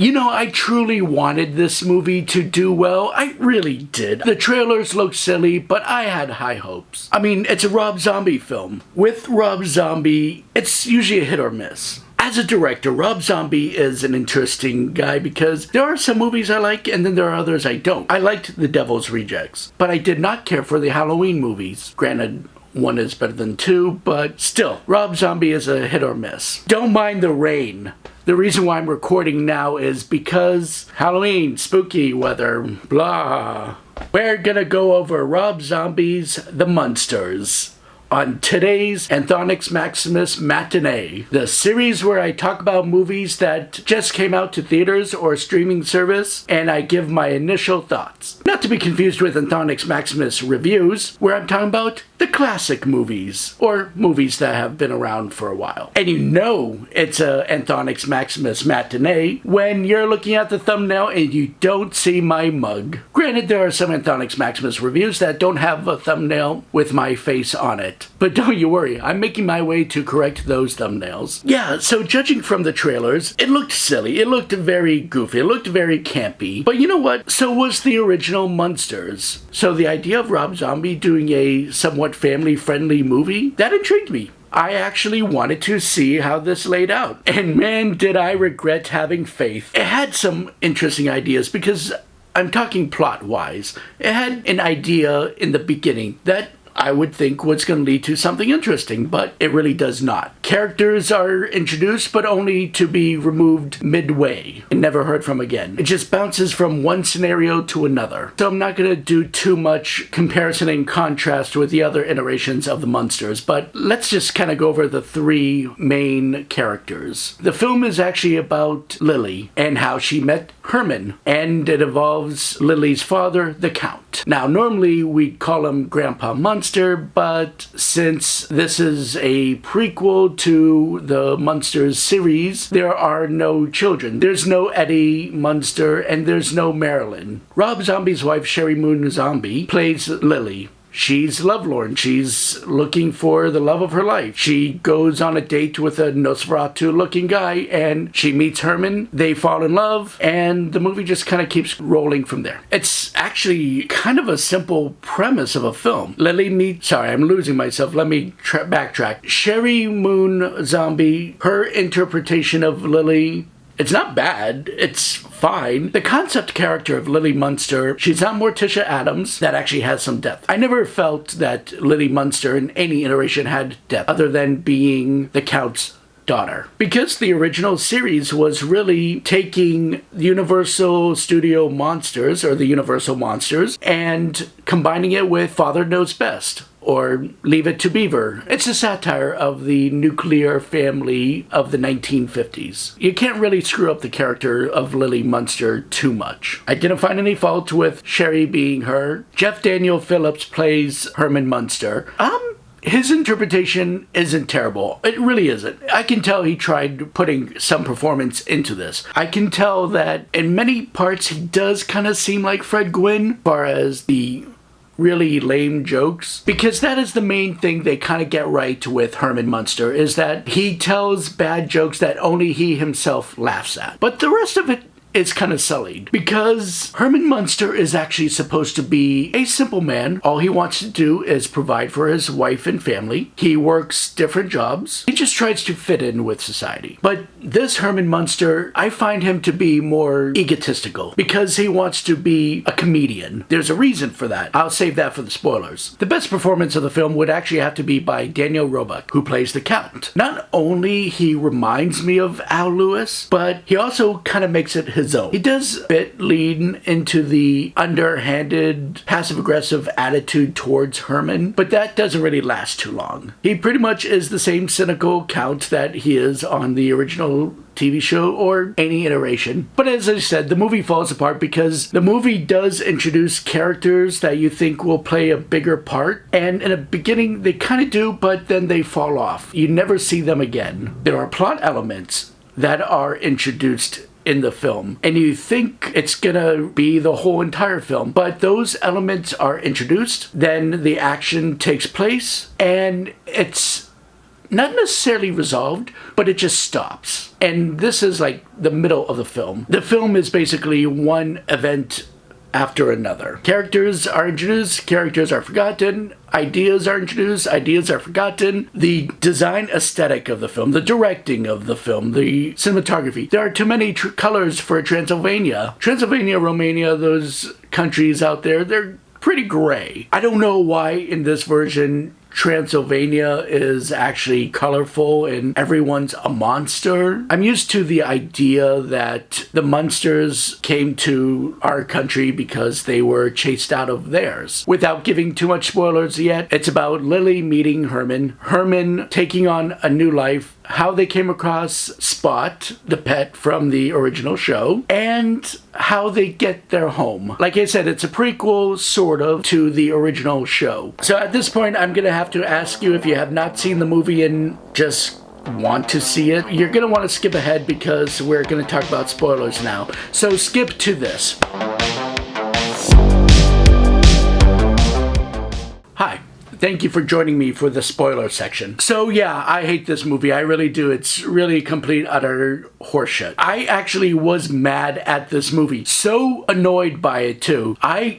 You know, I truly wanted this movie to do well. I really did. The trailers looked silly, but I had high hopes. I mean, it's a Rob Zombie film. With Rob Zombie, it's usually a hit or miss. As a director, Rob Zombie is an interesting guy because there are some movies I like and then there are others I don't. I liked The Devil's Rejects, but I did not care for the Halloween movies. Granted, one is better than two, but still, Rob Zombie is a hit or miss. Don't mind the rain. The reason why I'm recording now is because Halloween, spooky weather, blah. We're gonna go over Rob Zombie's The Munsters on today's Anthonix Maximus Matinee, the series where I talk about movies that just came out to theaters or streaming service, and I give my initial thoughts. Not to be confused with Anthonix Maximus Reviews, where I'm talking about the classic movies, or movies that have been around for a while. And you know it's a Anthonix Maximus Matinee when you're looking at the thumbnail and you don't see my mug. Granted, there are some Anthonix Maximus reviews that don't have a thumbnail with my face on it. But don't you worry, I'm making my way to correct those thumbnails. Yeah, so judging from the trailers, it looked silly, it looked very goofy, it looked very campy. But you know what? So was the original Munsters. So the idea of Rob Zombie doing a somewhat family-friendly movie, that intrigued me. I actually wanted to see how this laid out. And man, did I regret having faith. It had some interesting ideas because I'm talking plot-wise. It had an idea in the beginning that I would think was going to lead to something interesting, but it really does not. Characters are introduced, but only to be removed midway and never heard from again. It just bounces from one scenario to another. So I'm not going to do too much comparison and contrast with the other iterations of the Munsters, but let's just kind of go over the three main characters. The film is actually about Lily and how she met Herman, and it involves Lily's father, the Count. Now, normally we'd call him Grandpa Munster, but since this is a prequel to the Munsters series, there are no children. There's no Eddie Munster, and there's no Marilyn. Rob Zombie's wife, Sherry Moon Zombie, plays Lily. She's lovelorn. She's looking for the love of her life. She goes on a date with a Nosferatu-looking guy, and she meets Herman. They fall in love, and the movie just kind of keeps rolling from there. It's actually kind of a simple premise of a film. Lily meets... Sorry, I'm losing myself. Let me backtrack. Sherry Moon Zombie, her interpretation of Lily... It's not bad, it's fine. The concept character of Lily Munster, she's not Morticia Addams, that actually has some depth. I never felt that Lily Munster in any iteration had depth, other than being the Count's daughter. Because the original series was really taking Universal Studio Monsters, or the Universal Monsters, and combining it with Father Knows Best, or Leave It to Beaver. It's a satire of the nuclear family of the 1950s. You can't really screw up the character of Lily Munster too much. I didn't find any fault with Sherry being her. Jeff Daniel Phillips plays Herman Munster. His interpretation isn't terrible. It really isn't. I can tell he tried putting some performance into this. I can tell that in many parts he does kind of seem like Fred Gwynne, as far as the really lame jokes, because that is the main thing they kind of get right with Herman Munster, is that he tells bad jokes that only he himself laughs at. But the rest of it is kind of sullied, because Herman Munster is actually supposed to be a simple man. All he wants to do is provide for his wife and family. He works different jobs. He just tries to fit in with society. But this Herman Munster, I find him to be more egotistical, because he wants to be a comedian. There's a reason for that. I'll save that for the spoilers. The best performance of the film would actually have to be by Daniel Roebuck, who plays the Count. Not only he reminds me of Al Lewis, but he also kind of makes it his own. He does a bit lean into the underhanded, passive-aggressive attitude towards Herman, but that doesn't really last too long. He pretty much is the same cynical Count that he is on the original TV show or any iteration. But as I said, the movie falls apart because the movie does introduce characters that you think will play a bigger part, and in the beginning they kind of do, but then they fall off. You never see them again. There are plot elements that are introduced in the film, and you think it's gonna be the whole entire film, but those elements are introduced, then the action takes place, and it's not necessarily resolved, but it just stops. And this is like the middle of the film. The film is basically one event after another. Characters are introduced, characters are forgotten, ideas are introduced, ideas are forgotten. The design aesthetic of the film, the directing of the film, the cinematography. There are too many colors for Transylvania. Transylvania, Romania, those countries out there, they're pretty gray. I don't know why in this version Transylvania is actually colorful and everyone's a monster. I'm used to the idea that the Munsters came to our country because they were chased out of theirs. Without giving too much spoilers yet, it's about Lily meeting Herman, Herman taking on a new life, how they came across Spot, the pet from the original show, and how they get their home. Like I said, it's a prequel, sort of, to the original show. So at this point, I'm gonna have to ask you, if you have not seen the movie and just want to see it, you're gonna want to skip ahead because we're gonna talk about spoilers now. So skip to this. Hi. Thank you for joining me for the spoiler section. So yeah, I hate this movie. I really do. It's really complete, utter horseshit. I actually was mad at this movie. So annoyed by it too.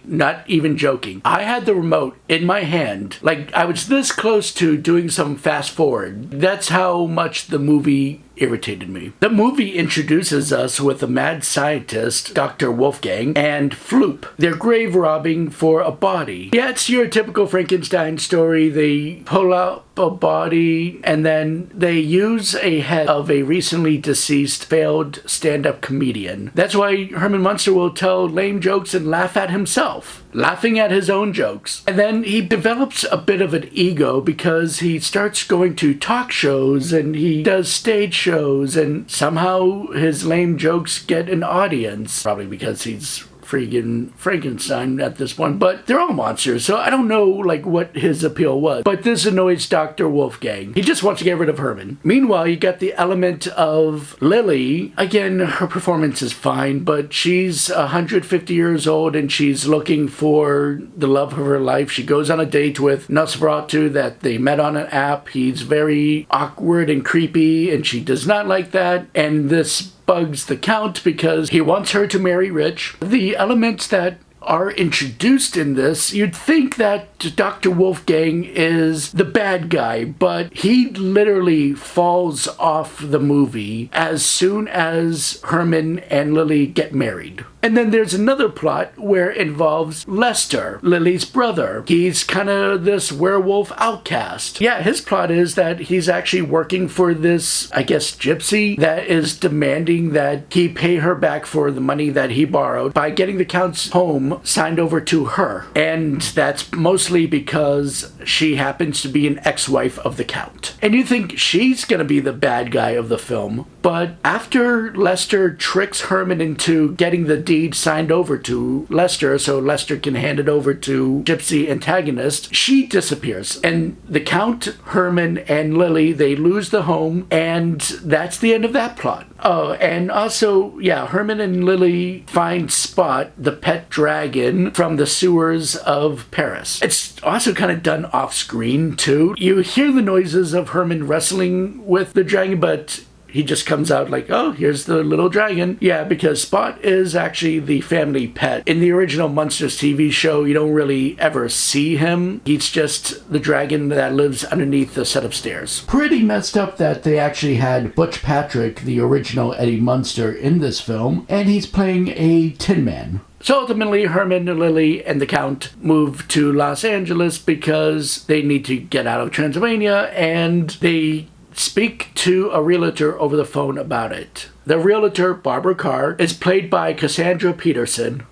Not even joking, I had the remote in my hand. Like, I was this close to doing some fast forward. That's how much the movie irritated me. The movie introduces us with a mad scientist, Dr. Wolfgang, and Floop. They're grave robbing for a body. Yeah, it's your typical Frankenstein story. They pull out a body and then they use a head of a recently deceased failed stand-up comedian. That's why Herman Munster will tell lame jokes and laugh at himself, laughing at his own jokes. And then he develops a bit of an ego because he starts going to talk shows and he does stage shows, and somehow his lame jokes get an audience. Probably because he's freaking Frankenstein at this point, but they're all monsters, so I don't know like what his appeal was. But this annoys Dr. Wolfgang. He just wants to get rid of Herman. Meanwhile, you got the element of Lily. Again, her performance is fine, but she's 150 years old and she's looking for the love of her life. She goes on a date with Nosferatu that they met on an app. He's very awkward and creepy, and she does not like that. And this bugs the Count because he wants her to marry rich. The elements that are introduced in this, you'd think that Dr. Wolfgang is the bad guy, but he literally falls off the movie as soon as Herman and Lily get married. And then there's another plot where it involves Lester, Lily's brother. He's kind of this werewolf outcast. Yeah, his plot is that he's actually working for this, I guess, gypsy that is demanding that he pay her back for the money that he borrowed by getting the Count's home signed over to her. And that's mostly because she happens to be an ex-wife of the Count. And you think she's gonna be the bad guy of the film, but after Lester tricks Herman into getting the deed signed over to Lester so Lester can hand it over to gypsy antagonist, she disappears. And the Count, Herman, and Lily, they lose the home, and that's the end of that plot. Oh, and also, yeah, Herman and Lily find Spot, the pet dragon, from the sewers of Paris. It's also kind of done off screen too. You hear the noises of Herman wrestling with the dragon, but he just comes out like, oh, here's the little dragon. Yeah, because Spot is actually the family pet. In the original Munsters TV show, you don't really ever see him. He's just the dragon that lives underneath the set of stairs. Pretty messed up that they actually had Butch Patrick, the original Eddie Munster, in this film, and he's playing a Tin Man. So ultimately, Herman, Lily, and the Count move to Los Angeles because they need to get out of Transylvania, and they speak to a realtor over the phone about it. The realtor, Barbara Carr, is played by Cassandra Peterson.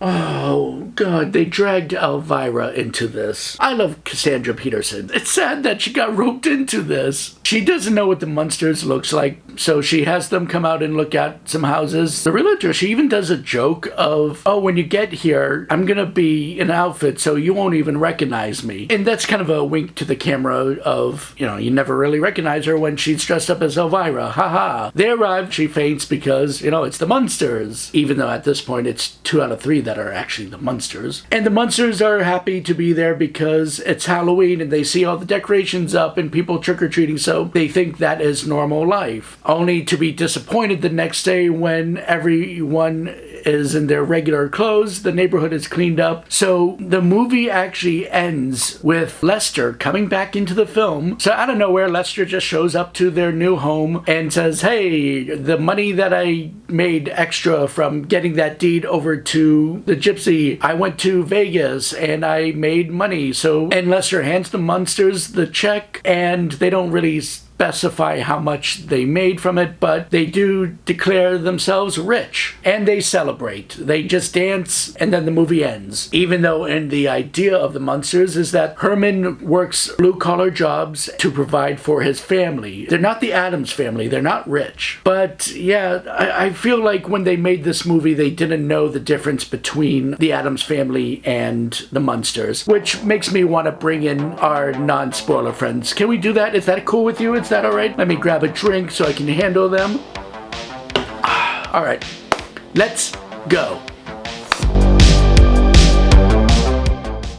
Oh, God, they dragged Elvira into this. I love Cassandra Peterson. It's sad that she got roped into this. She doesn't know what the Munsters looks like, so she has them come out and look at some houses. The realtor, she even does a joke of, oh, when you get here, I'm gonna be in an outfit so you won't even recognize me. And that's kind of a wink to the camera of, you know, you never really recognize her when she's dressed up as Elvira. Haha. They arrive, she faints because, you know, it's the Munsters. Even though at this point it's 2 out of 3 that are actually the Munsters. Munsters. And the Munsters are happy to be there because it's Halloween and they see all the decorations up and people trick-or-treating, so they think that is normal life. Only to be disappointed the next day when everyone is in their regular clothes, the neighborhood is cleaned up. So the movie actually ends with Lester coming back into the film. So out of nowhere, Lester just shows up to their new home and says, hey, the money that I made extra from getting that deed over to the gypsy, I went to Vegas and I made money. And Lester hands the Munsters the check, and they don't really specify how much they made from it, but they do declare themselves rich and they celebrate. They just dance and then the movie ends. Even though in the idea of the Munsters is that Herman works blue-collar jobs to provide for his family. They're not the Addams family. They're not rich. But yeah, I feel like when they made this movie, they didn't know the difference between the Addams family and the Munsters, which makes me want to bring in our non-spoiler friends. Can we do that? Is that cool with you? Is that alright? Let me grab a drink so I can handle them. Alright, let's go.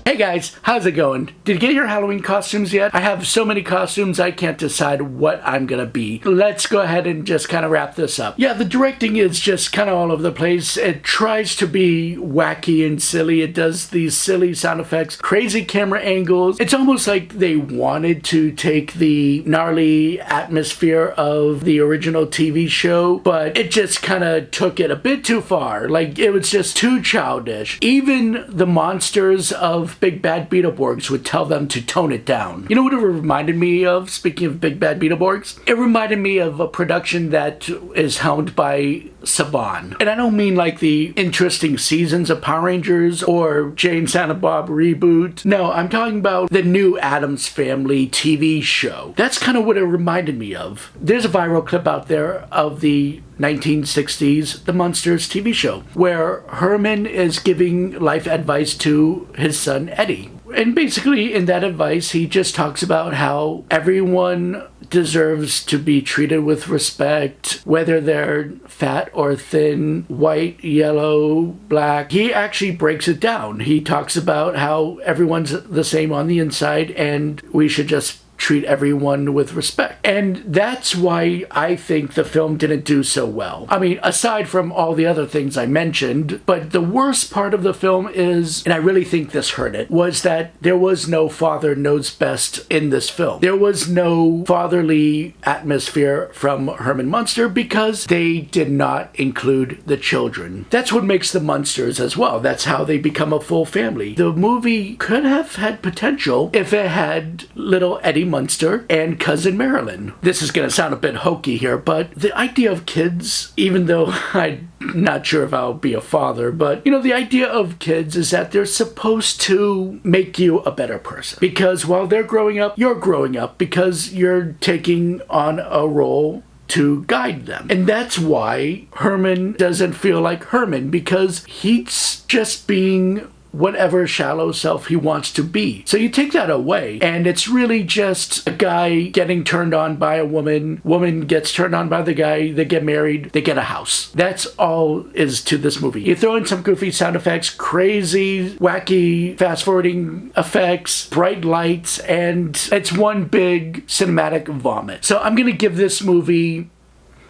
Hey guys, how's it going? Did you get your Halloween costumes yet? I have so many costumes I can't decide what I'm gonna be. Let's go ahead and just kind of wrap this up. Yeah, the directing is just kind of all over the place. It tries to be wacky and silly. It does these silly sound effects, crazy camera angles. It's almost like they wanted to take the gnarly atmosphere of the original TV show, but it just kind of took it a bit too far. Like, it was just too childish. Even the monsters of Big Bad Beetleborgs would tell them to tone it down. You know what it reminded me of, speaking of Big Bad Beetleborgs? It reminded me of a production that is helmed by Saban. And I don't mean like the interesting seasons of Power Rangers or Jane Silent Bob reboot. No, I'm talking about the new Addams Family TV show. That's kind of what it reminded me of. There's a viral clip out there of the 1960s The Munsters TV show, where Herman is giving life advice to his son Eddie. And basically in that advice, he just talks about how everyone deserves to be treated with respect, whether they're fat or thin, white, yellow, black. He actually breaks it down. He talks about how everyone's the same on the inside and we should just treat everyone with respect. And that's why I think the film didn't do so well. I mean, aside from all the other things I mentioned, but the worst part of the film is, and I really think this hurt it, was that there was no father knows best in this film. There was no fatherly atmosphere from Herman Munster because they did not include the children. That's what makes the Munsters as well. That's how they become a full family. The movie could have had potential if it had little Eddie Munster and cousin Marilyn. This is going to sound a bit hokey here, but the idea of kids, even though I'm not sure if I'll be a father, but you know, the idea of kids is that they're supposed to make you a better person. Because while they're growing up, you're growing up because you're taking on a role to guide them. And that's why Herman doesn't feel like Herman, because he's just being whatever shallow self he wants to be. So you take that away, and it's really just a guy getting turned on by a woman gets turned on by the guy, they get married, they get a house. That's all is to this movie. You throw in some goofy sound effects, crazy, wacky, fast-forwarding effects, bright lights, and it's one big cinematic vomit. So I'm gonna give this movie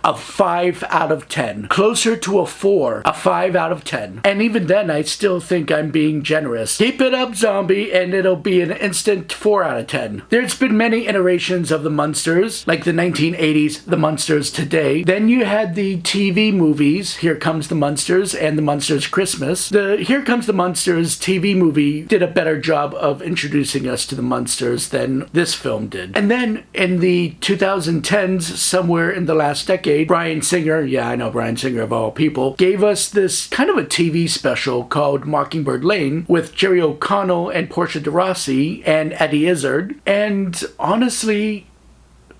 a 5 out of 10. Closer to a 4, a 5 out of 10. And even then, I still think I'm being generous. Keep it up, Zombie, and it'll be an instant 4 out of 10. There's been many iterations of the Munsters, like the 1980s The Munsters Today. Then you had the TV movies, Here Comes the Munsters and The Munsters Christmas. The Here Comes the Munsters TV movie did a better job of introducing us to the Munsters than this film did. And then in the 2010s, somewhere in the last decade, Bryan Singer, yeah, I know Bryan Singer of all people, gave us this kind of a TV special called Mockingbird Lane with Jerry O'Connell and Portia de Rossi and Eddie Izzard. And honestly,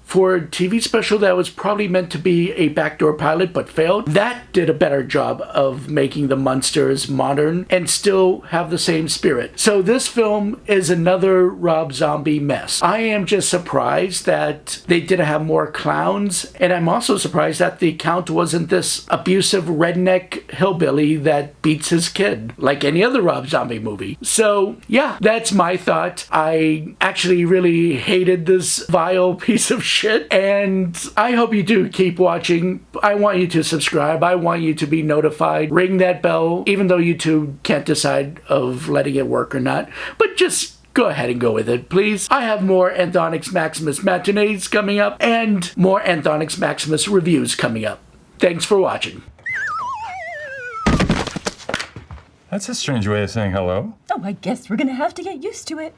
for a TV special that was probably meant to be a backdoor pilot but failed, that did a better job of making the Munsters modern and still have the same spirit. So this film is another Rob Zombie mess. I am just surprised that they didn't have more clowns, and I'm also surprised that the Count wasn't this abusive redneck hillbilly that beats his kid, like any other Rob Zombie movie. So yeah, that's my thought. I actually really hated this vile piece of shit, and I hope you do keep watching. I want you to subscribe. I want you to be notified. Ring that bell, even though YouTube can't decide of letting it work or not. But just go ahead and go with it, please. I have more Anthonix Maximus matinees coming up and more Anthonix Maximus reviews coming up. Thanks for watching. That's a strange way of saying hello. Oh, I guess we're gonna have to get used to it.